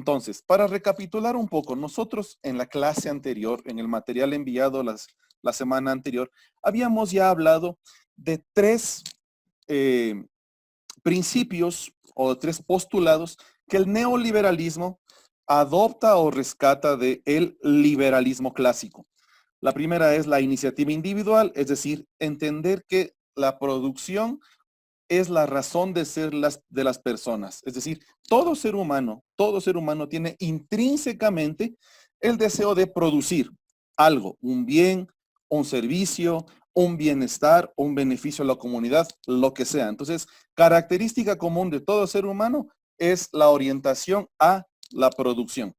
Entonces, para recapitular un poco, nosotros en la clase anterior, en el material enviado la semana anterior, habíamos ya hablado de tres principios o tres postulados que el neoliberalismo adopta o rescata del liberalismo clásico. La primera es la iniciativa individual, es decir, entender que la producción es la razón de ser de las personas. Es decir, todo ser humano tiene intrínsecamente el deseo de producir algo, un bien, un servicio, un bienestar, un beneficio a la comunidad, lo que sea. Entonces, característica común de todo ser humano es la orientación a la producción.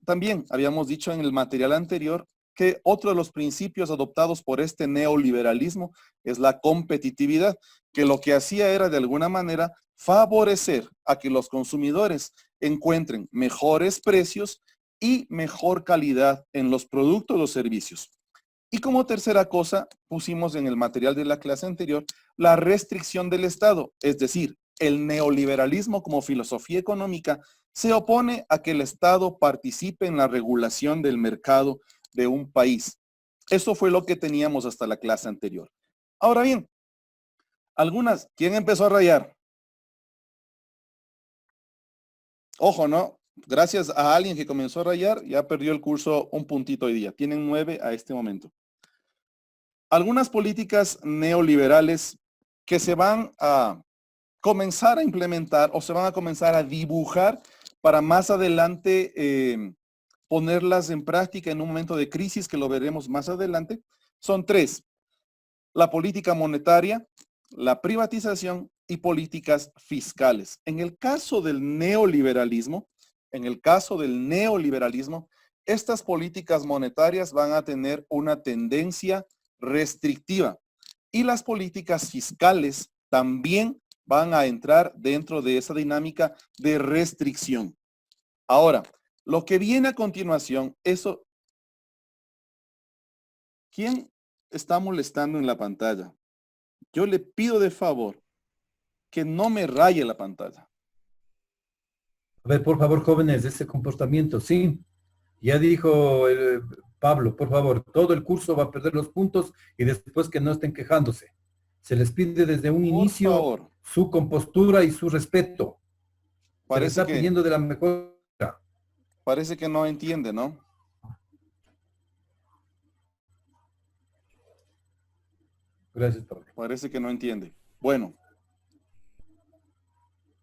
También habíamos dicho en el material anterior que otro de los principios adoptados por este neoliberalismo es la competitividad, que lo que hacía era de alguna manera favorecer a que los consumidores encuentren mejores precios y mejor calidad en los productos o servicios. Y como tercera cosa, pusimos en el material de la clase anterior la restricción del Estado, es decir, el neoliberalismo como filosofía económica se opone a que el Estado participe en la regulación del mercado de un país. Eso fue lo que teníamos hasta la clase anterior. Ahora bien, ¿quién empezó a rayar? Ojo, ¿no? Gracias a alguien que comenzó a rayar, ya perdió el curso un puntito hoy día. Tienen 9 a este momento. Algunas políticas neoliberales que se van a comenzar a implementar o se van a comenzar a dibujar para más adelante ponerlas en práctica en un momento de crisis, que lo veremos más adelante, son 3. La política monetaria, la privatización y políticas fiscales. En el caso del neoliberalismo, estas políticas monetarias van a tener una tendencia restrictiva y las políticas fiscales también van a entrar dentro de esa dinámica de restricción. Ahora, lo que viene a continuación, ¿quién está molestando en la pantalla? Yo le pido de favor que no me raye la pantalla. A ver, por favor, jóvenes, ese comportamiento, sí. Ya dijo Pablo, por favor, todo el curso va a perder los puntos y después que no estén quejándose. Se les pide desde un inicio favor, su compostura y su respeto. Se les está pidiendo de la mejor. Parece que no entiende, ¿no? Gracias, Pablo. Parece que no entiende. Bueno,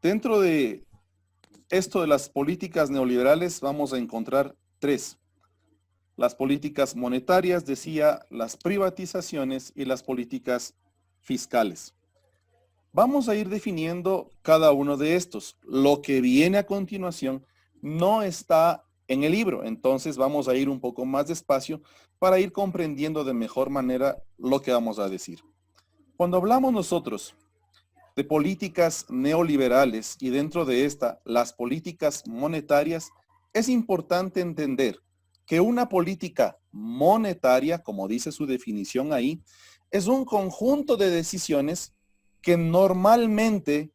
dentro de esto de las políticas neoliberales vamos a encontrar 3. Las políticas monetarias, decía, las privatizaciones y las políticas fiscales. Vamos a ir definiendo cada uno de estos. Lo que viene a continuación no está en el libro, entonces vamos a ir un poco más despacio para ir comprendiendo de mejor manera lo que vamos a decir. Cuando hablamos nosotros de políticas neoliberales y dentro de esta las políticas monetarias, es importante entender que una política monetaria, como dice su definición ahí, es un conjunto de decisiones que normalmente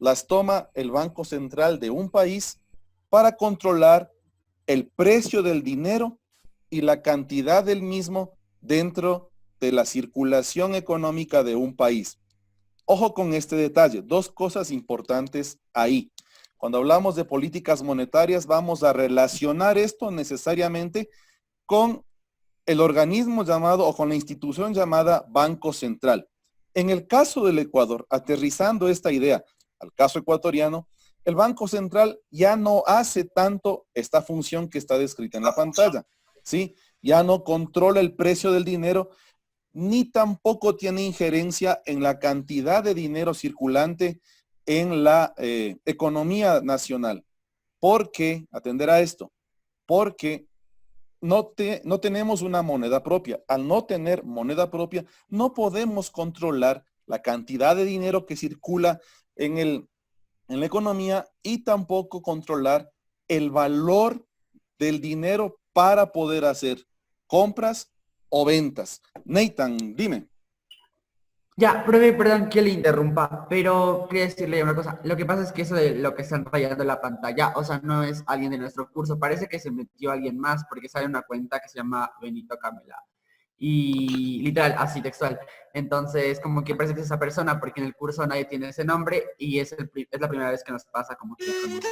las toma el Banco Central de un país para controlar el precio del dinero y la cantidad del mismo dentro de la circulación económica de un país. Ojo con este detalle, 2 cosas importantes ahí. Cuando hablamos de políticas monetarias, vamos a relacionar esto necesariamente con el organismo llamado o con la institución llamada Banco Central. En el caso del Ecuador, aterrizando esta idea al caso ecuatoriano, el Banco Central ya no hace tanto esta función que está descrita en la pantalla, ¿sí? Ya no controla el precio del dinero, ni tampoco tiene injerencia en la cantidad de dinero circulante en la economía nacional. ¿Por qué? Atender a esto. Porque no tenemos una moneda propia. Al no tener moneda propia, no podemos controlar la cantidad de dinero que circula en la economía y tampoco controlar el valor del dinero para poder hacer compras o ventas. Nathan, dime. Ya, profe, perdón que le interrumpa, pero quería decirle una cosa. Lo que pasa es que eso de lo que están rayando la pantalla, o sea, no es alguien de nuestro curso, parece que se metió alguien más porque sale una cuenta que se llama Benito Camela. Y literal, así textual. Entonces, como que parece que es esa persona, porque en el curso nadie tiene ese nombre y es la primera vez que nos pasa como que con usted.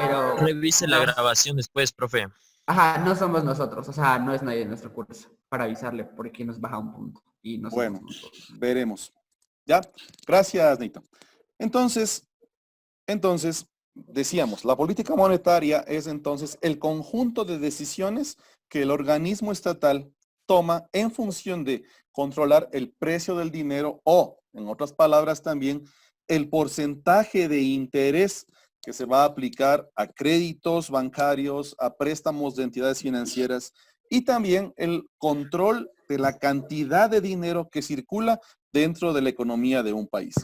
Pero Revise la no, grabación después, profe. ajá, no somos nosotros, o sea, no es nadie de nuestro curso, para avisarle, porque nos baja un punto y no somos Bueno, nosotros. veremos. ¿Ya? Gracias, Nito. Entonces, decíamos, la política monetaria es entonces el conjunto de decisiones que el organismo estatal toma en función de controlar el precio del dinero o, en otras palabras también, el porcentaje de interés que se va a aplicar a créditos bancarios, a préstamos de entidades financieras y también el control de la cantidad de dinero que circula dentro de la economía de un país.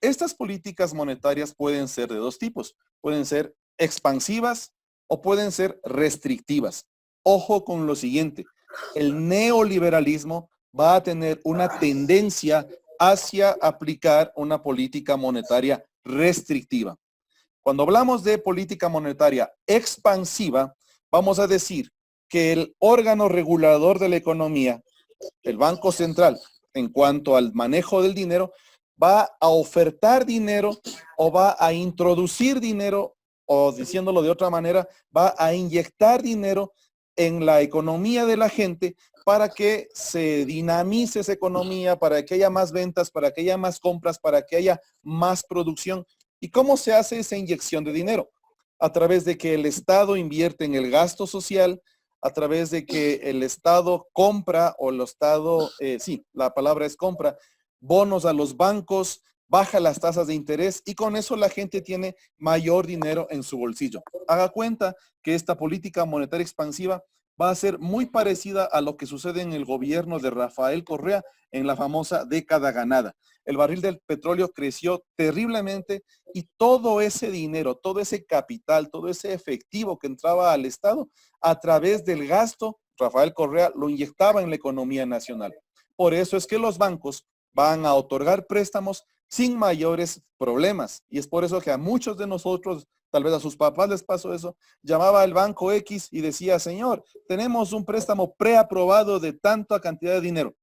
Estas políticas monetarias pueden ser de dos tipos. Pueden ser expansivas o pueden ser restrictivas. Ojo con lo siguiente. El neoliberalismo va a tener una tendencia hacia aplicar una política monetaria restrictiva. Cuando hablamos de política monetaria expansiva, vamos a decir que el órgano regulador de la economía, el Banco Central, en cuanto al manejo del dinero, va a ofertar dinero o va a introducir dinero, o diciéndolo de otra manera, va a inyectar dinero en la economía de la gente para que se dinamice esa economía, para que haya más ventas, para que haya más compras, para que haya más producción. ¿Y cómo se hace esa inyección de dinero? A través de que el Estado invierte en el gasto social, a través de que el Estado compra, o el Estado, sí, la palabra es compra, bonos a los bancos, baja las tasas de interés y con eso la gente tiene mayor dinero en su bolsillo. Haga cuenta que esta política monetaria expansiva va a ser muy parecida a lo que sucede en el gobierno de Rafael Correa en la famosa década ganada. El barril del petróleo creció terriblemente y todo ese dinero, todo ese capital, todo ese efectivo que entraba al Estado a través del gasto, Rafael Correa lo inyectaba en la economía nacional. Por eso es que los bancos van a otorgar préstamos sin mayores problemas. Y es por eso que a muchos de nosotros, tal vez a sus papás les pasó eso, llamaba al banco X y decía, señor, tenemos un préstamo preaprobado de tanta cantidad de dinero.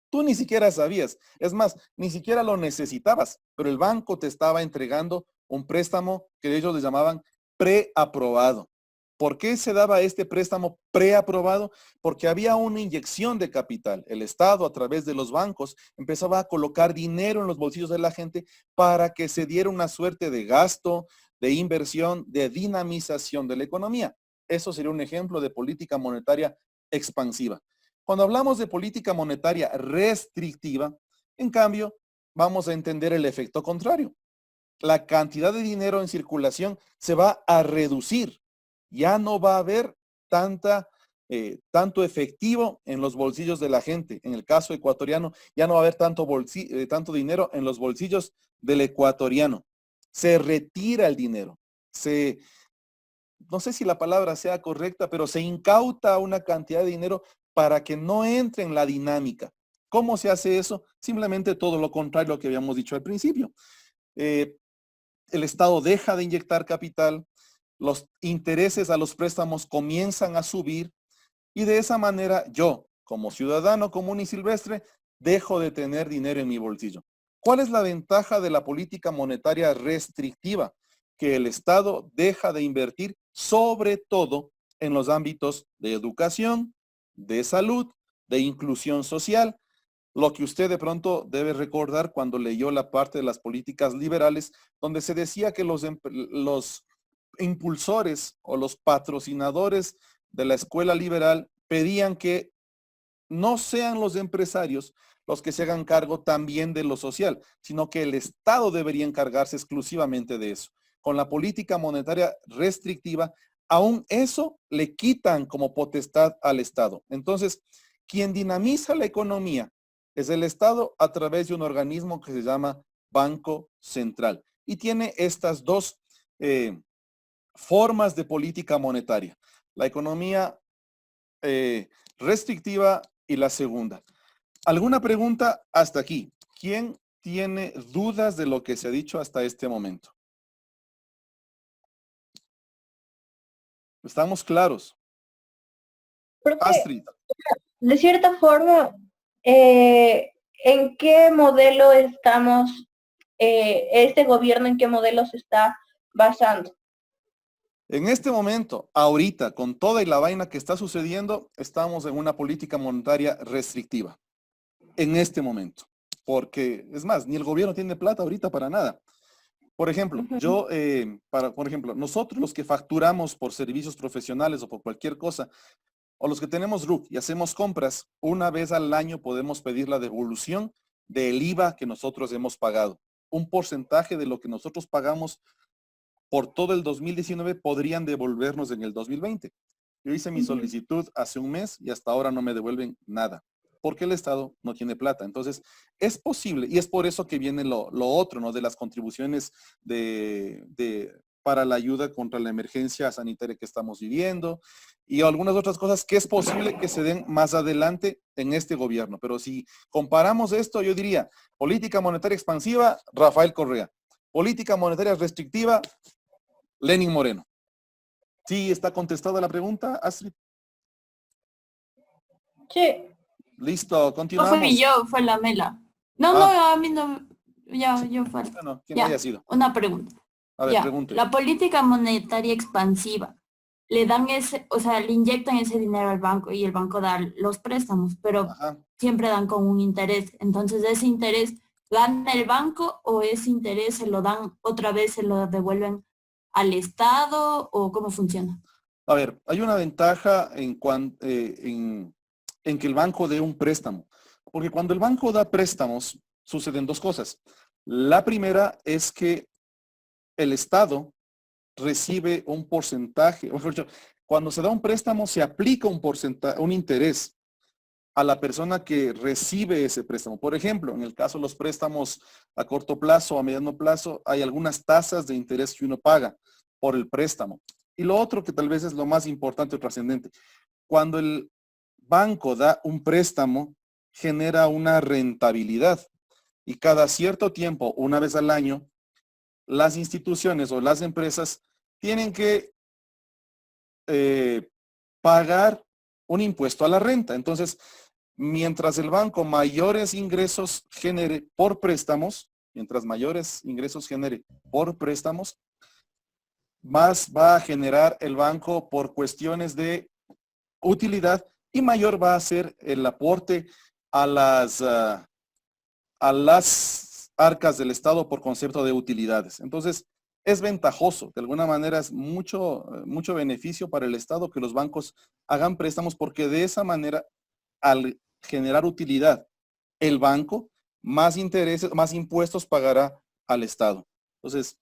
Tú ni siquiera sabías, es más, ni siquiera lo necesitabas, pero el banco te estaba entregando un préstamo que ellos le llamaban preaprobado. ¿Por qué se daba este préstamo preaprobado? Porque había una inyección de capital. El Estado, a través de los bancos, empezaba a colocar dinero en los bolsillos de la gente para que se diera una suerte de gasto, de inversión, de dinamización de la economía. Eso sería un ejemplo de política monetaria expansiva. Cuando hablamos de política monetaria restrictiva, en cambio, vamos a entender el efecto contrario. La cantidad de dinero en circulación se va a reducir. Ya no va a haber tanto efectivo en los bolsillos de la gente. En el caso ecuatoriano, ya no va a haber tanto dinero en los bolsillos del ecuatoriano. Se retira el dinero. No sé si la palabra sea correcta, pero se incauta una cantidad de dinero para que no entre en la dinámica. ¿Cómo se hace eso? Simplemente todo lo contrario a lo que habíamos dicho al principio. Eh, el Estado deja de inyectar capital, los intereses a los préstamos comienzan a subir y de esa manera yo, como ciudadano común y silvestre, dejo de tener dinero en mi bolsillo. ¿Cuál es la ventaja de la política monetaria restrictiva? Que el Estado deja de invertir sobre todo en los ámbitos de educación, de salud, de inclusión social, lo que usted de pronto debe recordar cuando leyó la parte de las políticas liberales, donde se decía que los impulsores o los patrocinadores de la escuela liberal pedían que no sean los empresarios los que se hagan cargo también de lo social, sino que el Estado debería encargarse exclusivamente de eso. Con la política monetaria restrictiva, aún eso le quitan como potestad al Estado. Entonces, quien dinamiza la economía es el Estado a través de un organismo que se llama Banco Central. Y tiene estas dos formas de política monetaria. La economía restrictiva y la segunda. ¿Alguna pregunta hasta aquí? ¿Quién tiene dudas de lo que se ha dicho hasta este momento? ¿Estamos claros? Porque Astrid, de cierta forma, ¿en qué modelo estamos, este gobierno en qué modelo se está basando? en este momento, ahorita, con toda y la vaina que está sucediendo, estamos en una política monetaria restrictiva. En este momento. Porque, es más, ni el gobierno tiene plata ahorita para nada. Por ejemplo, Ujú. por ejemplo, nosotros los que facturamos por servicios profesionales o por cualquier cosa, o los que tenemos RUC y hacemos compras, una vez al año podemos pedir la devolución del IVA que nosotros hemos pagado. Un porcentaje de lo que nosotros pagamos por todo el 2019 podrían devolvernos en el 2020. Yo hice mi Ujú. solicitud hace un mes y hasta ahora no me devuelven nada, porque el Estado no tiene plata. Entonces, es posible, y es por eso que viene lo otro, ¿no? De las contribuciones para la ayuda contra la emergencia sanitaria que estamos viviendo y algunas otras cosas que es posible que se den más adelante en este gobierno. Pero si comparamos esto, yo diría, política monetaria expansiva, Rafael Correa. Política monetaria restrictiva, Lenin Moreno. Sí, está contestada la pregunta, Astrid. Sí, Listo, No fue mi continuamos. yo, fue la Mela. No, no, Ah, a mí no. Ya, yo fue. bueno, quien haya Ya, sido. una pregunta. A ver, Ya, pregunte. la política monetaria expansiva, le dan ese, o sea, le inyectan ese dinero al banco y el banco da los préstamos, pero Ajá. siempre dan con un interés. Entonces, ¿ese interés gana el banco o ese interés se lo dan otra vez, se lo devuelven al Estado o cómo funciona? A ver, hay una ventaja en que el banco dé un préstamo. Porque cuando el banco da préstamos, suceden dos cosas. La primera es que el Estado recibe un porcentaje, o mejor dicho, cuando se da un préstamo se aplica un porcentaje, un interés a la persona que recibe ese préstamo. Por ejemplo, en el caso de los préstamos a corto plazo o a mediano plazo, hay algunas tasas de interés que uno paga por el préstamo. Y lo otro que tal vez es lo más importante o trascendente, cuando el banco da un préstamo, genera una rentabilidad y cada cierto tiempo, una vez al año, las instituciones o las empresas tienen que pagar un impuesto a la renta. Entonces, mientras el banco mayores ingresos genere por préstamos, mientras mayores ingresos genere por préstamos, más va a generar el banco por cuestiones de utilidad y mayor va a ser el aporte a las arcas del Estado por concepto de utilidades. Entonces, es ventajoso, de alguna manera es mucho beneficio para el Estado que los bancos hagan préstamos porque de esa manera, al generar utilidad, el banco más intereses, más impuestos pagará al Estado. Entonces,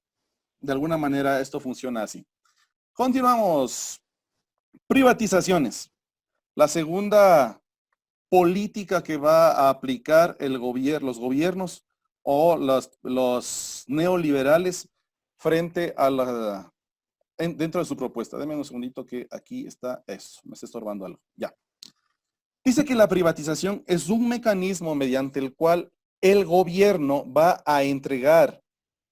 de alguna manera esto funciona así. Continuamos. Privatizaciones. La segunda política que va a aplicar los gobiernos o los neoliberales frente a dentro de su propuesta. Deme un segundito que aquí está eso, me está estorbando algo. Ya. Dice que la privatización es un mecanismo mediante el cual el gobierno va a entregar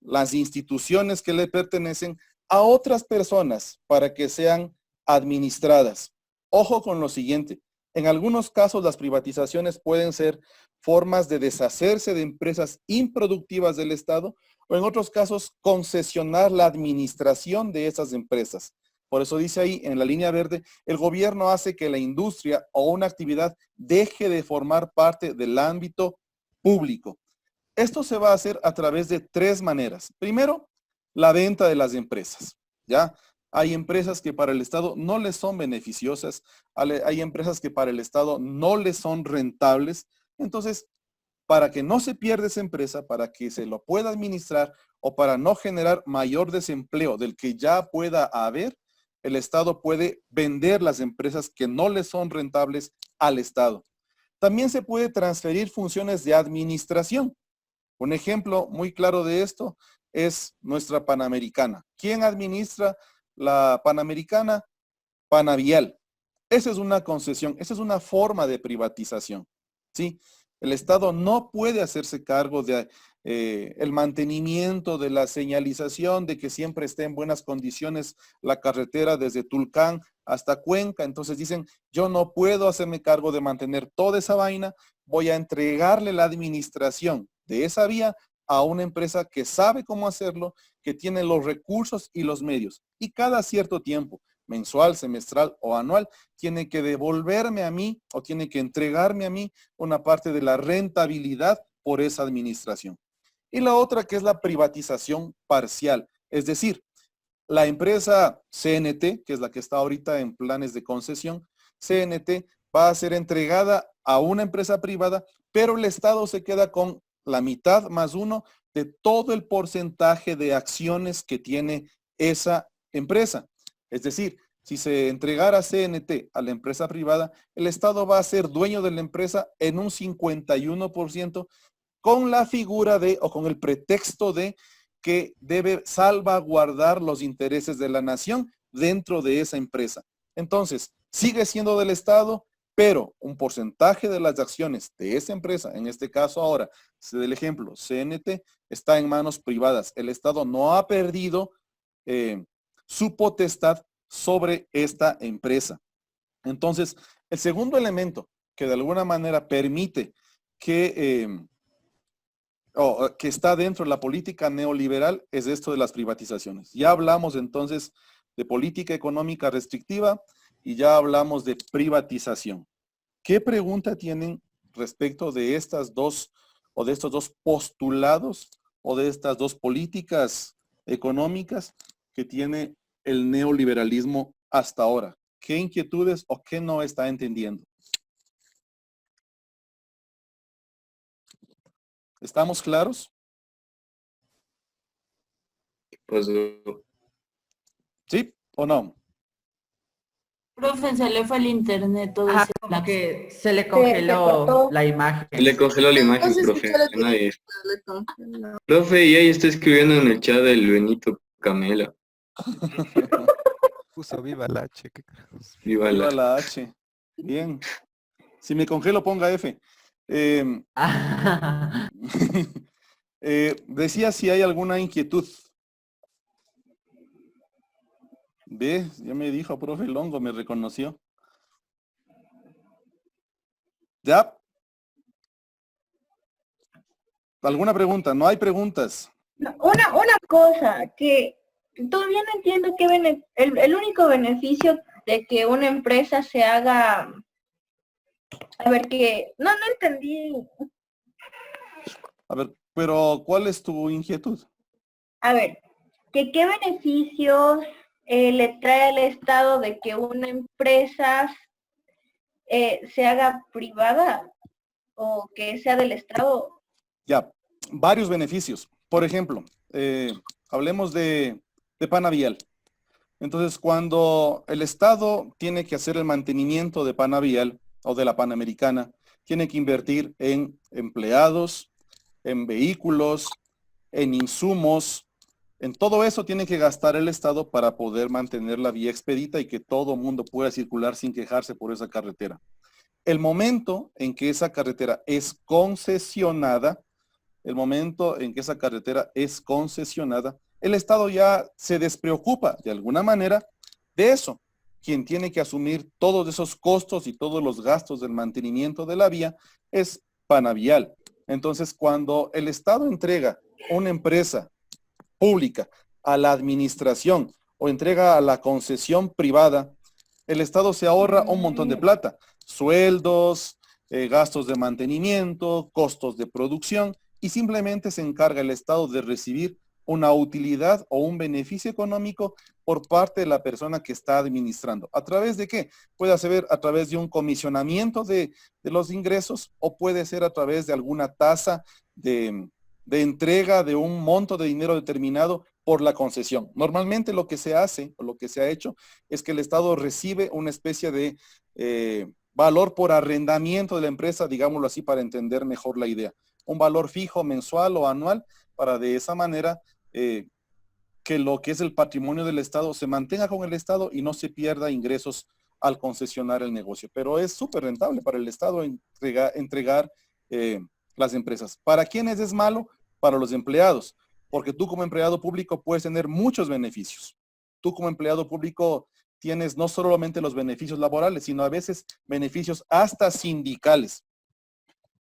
las instituciones que le pertenecen a otras personas para que sean administradas. Ojo con lo siguiente. En algunos casos las privatizaciones pueden ser formas de deshacerse de empresas improductivas del Estado o en otros casos concesionar la administración de esas empresas. Por eso dice ahí en la línea verde, el gobierno hace que la industria o una actividad deje de formar parte del ámbito público. Esto se va a hacer a través de tres maneras. Primero, la venta de las empresas. ¿Ya? Hay empresas que para el Estado no les son beneficiosas, hay empresas que para el Estado no les son rentables. Entonces, para que no se pierda esa empresa, para que se lo pueda administrar o para no generar mayor desempleo del que ya pueda haber, el Estado puede vender las empresas que no le son rentables al Estado. También se puede transferir funciones de administración. Un ejemplo muy claro de esto es nuestra Panamericana. ¿Quién administra la Panamericana? Panavial. Esa es una concesión, esa es una forma de privatización. ¿Sí? El Estado no puede hacerse cargo de el mantenimiento de la señalización, de que siempre esté en buenas condiciones la carretera desde Tulcán hasta Cuenca. Entonces dicen, yo no puedo hacerme cargo de mantener toda esa vaina, voy a entregarle la administración de esa vía a una empresa que sabe cómo hacerlo, que tiene los recursos y los medios. Y cada cierto tiempo, mensual, semestral o anual, tiene que devolverme a mí o tiene que entregarme a mí una parte de la rentabilidad por esa administración. Y la otra que es la privatización parcial, es decir, la empresa CNT, que es la que está ahorita en planes de concesión, CNT va a ser entregada a una empresa privada, pero el Estado se queda con la mitad más uno de todo el porcentaje de acciones que tiene esa empresa. Es decir, si se entregara CNT a la empresa privada, el Estado va a ser dueño de la empresa en un 51% con la figura de, o con el pretexto de, que debe salvaguardar los intereses de la nación dentro de esa empresa. Entonces, sigue siendo del Estado, pero un porcentaje de las acciones de esa empresa, en este caso ahora, del ejemplo, CNT, está en manos privadas. El Estado no ha perdido su potestad sobre esta empresa. Entonces, el segundo elemento que de alguna manera permite que que está dentro de la política neoliberal es esto de las privatizaciones. Ya hablamos entonces de política económica restrictiva y ya hablamos de privatización. ¿Qué pregunta tienen respecto de estas dos o de estos dos postulados o de estas dos políticas económicas que tiene el neoliberalismo hasta ahora? ¿Qué inquietudes o qué no está entendiendo? ¿Estamos claros? Pues ¿Sí o no? Profe, se le fue el internet todo Ajá, ese como lapso. que se le Se congeló cortó. la imagen. le congeló la imagen, profe. Nadie. Profe, y ahí está escribiendo en el chat del Benito Camela. Puso viva la H, qué carajos. Viva Viva la. la H. Bien. Si me congelo, ponga F. Decía si hay alguna inquietud. Ve, ya me dijo, profe Longo, me reconoció. ¿Ya? ¿Alguna pregunta? No hay preguntas. No, una cosa, que todavía no entiendo el único beneficio de que una empresa se haga, a ver, que, no entendí, A ver, pero ¿cuál es tu inquietud? a ver, que qué beneficios le trae al Estado de que una empresa se haga privada o que sea del Estado. Ya, varios beneficios. Por ejemplo, hablemos de Panavial. Entonces, cuando el Estado tiene que hacer el mantenimiento de Panavial o de la Panamericana, tiene que invertir en empleados, en vehículos, en insumos, en todo eso tiene que gastar el Estado para poder mantener la vía expedita y que todo mundo pueda circular sin quejarse por esa carretera. El momento en que esa carretera es concesionada, el Estado ya se despreocupa de alguna manera de eso. Quien tiene que asumir todos esos costos y todos los gastos del mantenimiento de la vía es Panavial. Entonces, cuando el Estado entrega una empresa pública a la administración o entrega a la concesión privada, el Estado se ahorra un montón de plata. Sueldos, gastos de mantenimiento, costos de producción, y simplemente se encarga el Estado de recibir una utilidad o un beneficio económico por parte de la persona que está administrando. ¿A través de qué? Puede ser a través de un comisionamiento de los ingresos o puede ser a través de alguna tasa de entrega de un monto de dinero determinado por la concesión. Normalmente lo que se hace o lo que se ha hecho es que el Estado recibe una especie de valor por arrendamiento de la empresa, digámoslo así para entender mejor la idea. Un valor fijo mensual o anual para de esa manera que lo que es el patrimonio del Estado se mantenga con el Estado y no se pierda ingresos al concesionar el negocio. Pero es súper rentable para el Estado entregar las empresas. ¿Para quiénes es malo? Para los empleados, porque tú como empleado público puedes tener muchos beneficios. Tú como empleado público tienes no solamente los beneficios laborales, sino a veces beneficios hasta sindicales.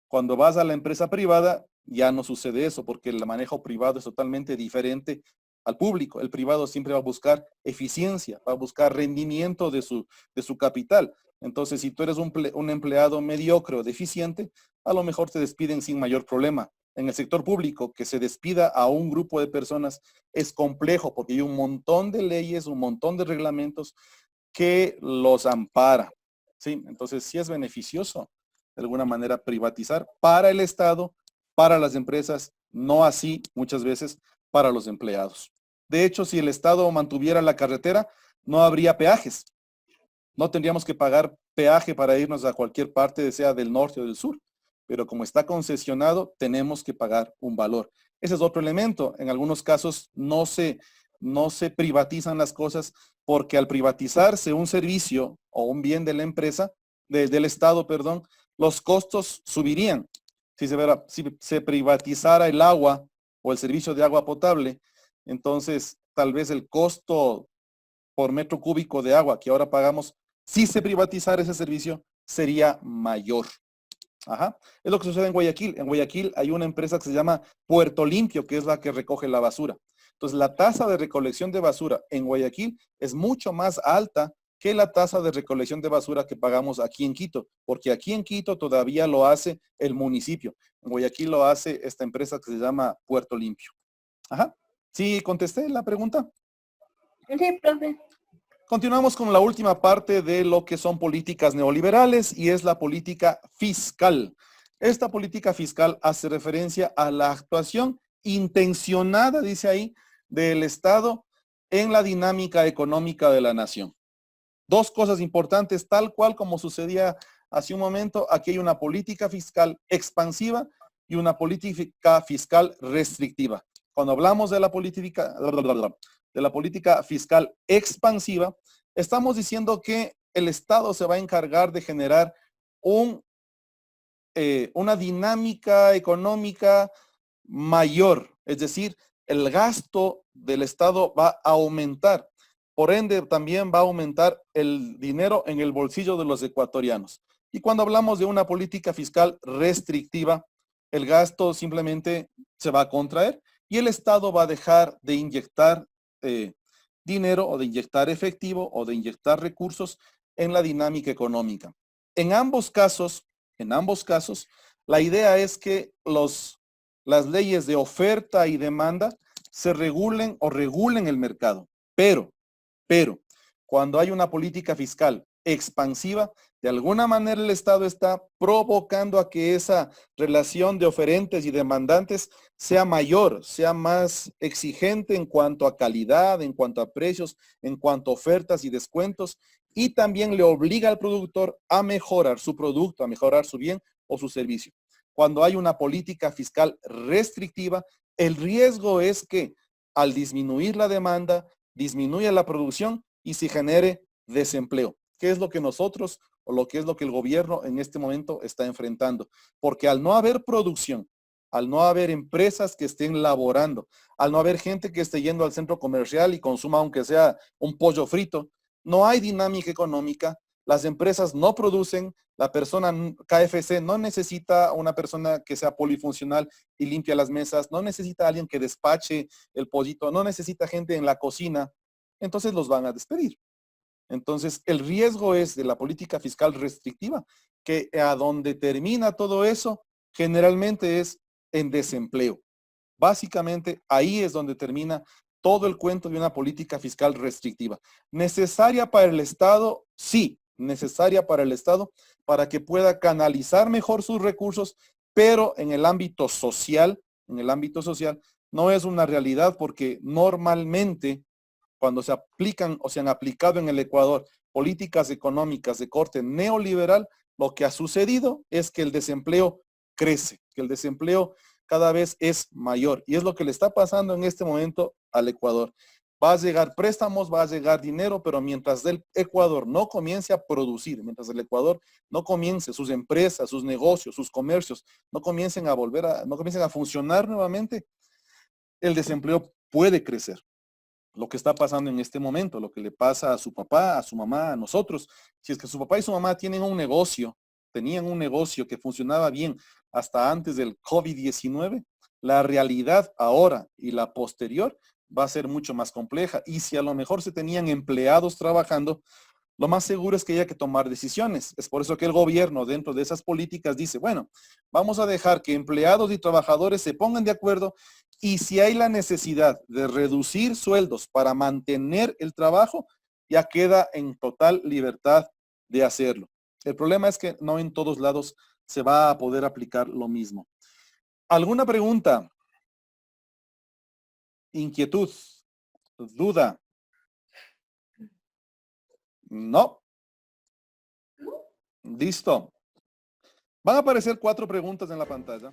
Cuando vas a la empresa privada, ya no sucede eso, porque el manejo privado es totalmente diferente al público. El privado siempre va a buscar eficiencia, va a buscar rendimiento de su capital. Entonces, si tú eres un empleado mediocre o deficiente, a lo mejor te despiden sin mayor problema. En el sector público, que se despida a un grupo de personas es complejo, porque hay un montón de leyes, un montón de reglamentos que los ampara. ¿Sí? Entonces, sí es beneficioso de alguna manera privatizar para el Estado, para las empresas, no así muchas veces para los empleados. De hecho, si el Estado mantuviera la carretera, no habría peajes. No tendríamos que pagar peaje para irnos a cualquier parte, sea del norte o del sur. Pero como está concesionado, tenemos que pagar un valor. Ese es otro elemento. En algunos casos no se privatizan las cosas porque al privatizarse un servicio o un bien de la empresa, del Estado, perdón, los costos subirían. Si se privatizara el agua o el servicio de agua potable, entonces tal vez el costo por metro cúbico de agua que ahora pagamos, si se privatizara ese servicio, sería mayor. Ajá. Es lo que sucede en Guayaquil. En Guayaquil hay una empresa que se llama Puerto Limpio, que es la que recoge la basura. Entonces, la tasa de recolección de basura en Guayaquil es mucho más alta que la tasa de recolección de basura que pagamos aquí en Quito, porque aquí en Quito todavía lo hace el municipio. En Guayaquil lo hace esta empresa que se llama Puerto Limpio. Ajá. ¿Sí contesté la pregunta? Sí, profe. Continuamos con la última parte de lo que son políticas neoliberales y es la política fiscal. Esta política fiscal hace referencia a la actuación intencionada, dice ahí, del Estado en la dinámica económica de la nación. Dos cosas importantes, tal cual como sucedía hace un momento, aquí hay una política fiscal expansiva y una política fiscal restrictiva. Cuando hablamos de la política fiscal expansiva, estamos diciendo que el Estado se va a encargar de generar una dinámica económica mayor, es decir, el gasto del Estado va a aumentar. Por ende, también va a aumentar el dinero en el bolsillo de los ecuatorianos. Y cuando hablamos de una política fiscal restrictiva, el gasto simplemente se va a contraer y el Estado va a dejar de inyectar dinero o de inyectar efectivo o de inyectar recursos en la dinámica económica. En ambos casos, la idea es que las leyes de oferta y demanda se regulen o regulen el mercado. Pero, cuando hay una política fiscal expansiva, de alguna manera el Estado está provocando a que esa relación de oferentes y demandantes sea mayor, sea más exigente en cuanto a calidad, en cuanto a precios, en cuanto a ofertas y descuentos, y también le obliga al productor a mejorar su producto, a mejorar su bien o su servicio. Cuando hay una política fiscal restrictiva, el riesgo es que al disminuir la demanda, disminuya la producción y se genere desempleo. ¿Qué es lo que nosotros o lo que es lo que el gobierno en este momento está enfrentando? Porque al no haber producción, al no haber empresas que estén laborando, al no haber gente que esté yendo al centro comercial y consuma aunque sea un pollo frito, no hay dinámica económica, las empresas no producen, la persona KFC no necesita una persona que sea polifuncional y limpia las mesas, no necesita alguien que despache el pollito, no necesita gente en la cocina, entonces los van a despedir. Entonces, el riesgo es de la política fiscal restrictiva, que a donde termina todo eso, generalmente es en desempleo. Básicamente, ahí es donde termina todo el cuento de una política fiscal restrictiva. ¿Necesaria para el Estado? Sí, necesaria para el Estado, para que pueda canalizar mejor sus recursos, pero en el ámbito social, no es una realidad porque normalmente cuando se aplican o se han aplicado en el Ecuador políticas económicas de corte neoliberal, lo que ha sucedido es que el desempleo crece, que el desempleo cada vez es mayor. Y es lo que le está pasando en este momento al Ecuador. Va a llegar préstamos, va a llegar dinero, pero mientras el Ecuador no comience a producir, mientras el Ecuador no comience sus empresas, sus negocios, sus comercios, no comiencen a funcionar nuevamente, el desempleo puede crecer. Lo que está pasando en este momento, lo que le pasa a su papá, a su mamá, a nosotros. Si es que su papá y su mamá tenían un negocio que funcionaba bien hasta antes del COVID-19, la realidad ahora y la posterior va a ser mucho más compleja. Y si a lo mejor se tenían empleados trabajando, lo más seguro es que haya que tomar decisiones. Es por eso que el gobierno dentro de esas políticas dice, bueno, vamos a dejar que empleados y trabajadores se pongan de acuerdo y si hay la necesidad de reducir sueldos para mantener el trabajo, ya queda en total libertad de hacerlo. El problema es que no en todos lados se va a poder aplicar lo mismo. ¿Alguna pregunta? ¿Inquietud? ¿Duda? No. Listo. Van a aparecer 4 preguntas en la pantalla.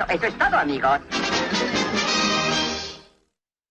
Eso es todo, amigos.